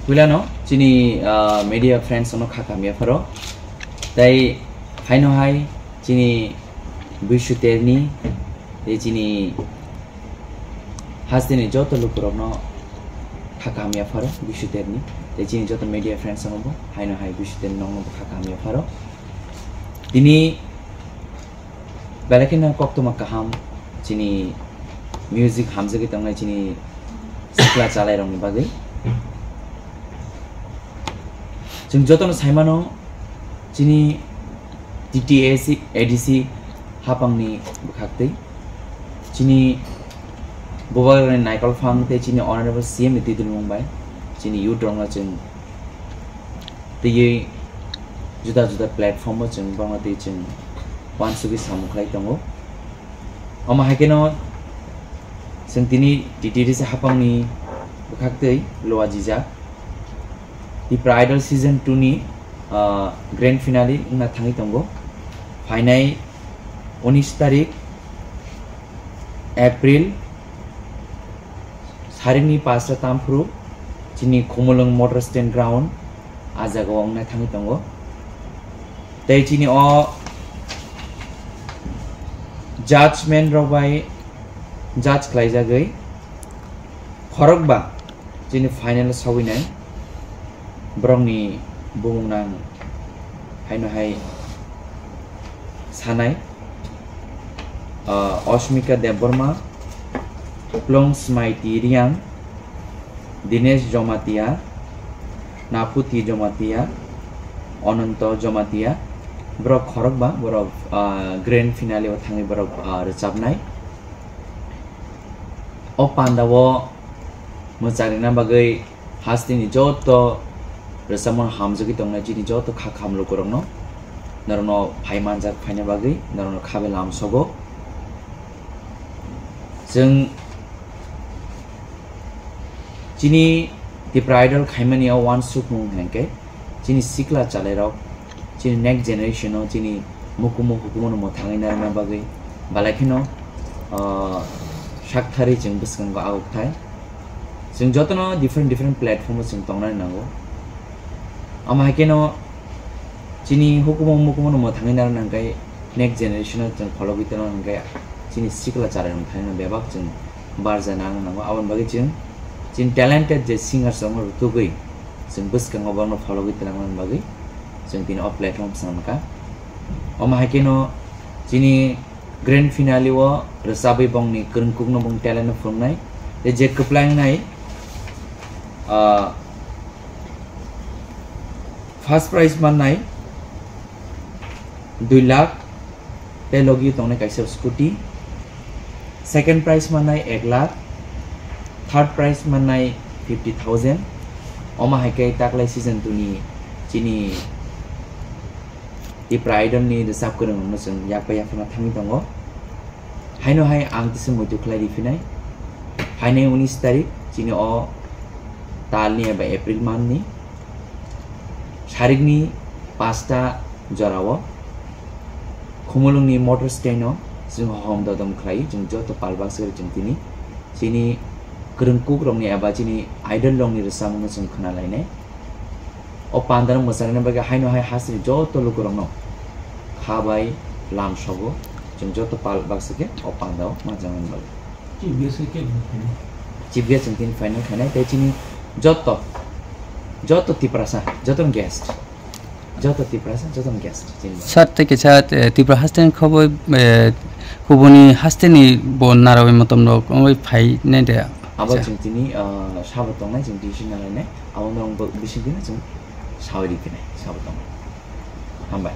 Wilano, Chini media friends ono khakamia faro. Dai haino hai Chini bishu terni, Chini hasdini joto lukurokno khakamia faro bishu terni. Chini joto media friends ono bo haino hai bishu terni ono bo khakamia faro. Dini balakin na kokto makaham Chini music hamza kita ngai Chini sikla chalai rong ni bagai. Jeng jotono saimano Chini DTAC ADC hapang ni bukhakte Chini bobagan naikal fang te Chini honorable CM ni tidul Mumbai Chini youth rong la jeng te ye juda platform mo jeng bang te jeng wan sugi samuklai tongo ama hakeno jeng tini DTAC hapang ni bukhakte loa jija di Bridal Season 2 ni grand finale na thangi tongo final 19 tarik April saringni 5 tampru Chini Khomolong Motor Stand Ground ajaga ong na thangi tongo tei Chini o judgment robai judge khlaijagai khorokba Chini final sawinai Brongni bungnang haino hai sanai Osmika Deborma Plong Smaiti Riang Dinesh Jomatia Naputi Jomatia Ononto Jomatia Brok khorokba borok grand finale o thangi borok recapnai o pandawo mojarina bagai hastini joto Resamon hamzagi tongnai Chini joto khakam lukurokno narono phaimanjak phaina bagai narono khabe lamsogo jeng Chini the bridal khaimani o one suk mung hengke Chini sikla chalairok Chini next generation o Chini mukumo hukumono mo thangai narna bagai balakhino shakthari jeng biskango agokthai jeng jotono different platform jeng tongnai nango ama hakeno Chini hukumo mukumo mo thangai narna ngai next generation jeng follow bitano ngai Chini sikla charai rong thaina bebak jeng barja nang nango awan bagi jeng Chini talented je singer song rutugui jeng biskango bangno follow bitana bagi jeng tini o platform samka ama hakeno Chini grand finale o resabai bongni kerengkukno bong talent phungnai te je keplang nai first prize manai 2 lakh te logi tongne kaisa scooty second prize manai 1 lakh third prize manai 50,000 oma haike taklai season 2 ni Chini di bridal ni resap kereng no jeng yakpa yakna thangi tongo haino hai ang tise moitu khlai rifinai haine 19 tarik Chini o talni eba April month ni Sarigni 5 jarawo Khomolongni motor stand o jeng hom dodom khlai jeng joto palbak ser jeng tini Chini kerengkuk rongni eba Chini idol rongni resam no jeng khna lainai o pandarang mojarina bagai haino hai hasri joto lukurongno khabai lamsogo jeng joto palbak seke o pandao majangan bagai chief guest jeng tini final khanai te Chini joto tiprasa joto guest joto tiprasa joto guest sat te kecha tipra hasten khobo khoboni hasteni bon narawe motomno oi phai ne de aba jeng tini sabatong nai jeng decision nai ne awon rong bising dina jeng sawari kene sabatong hambai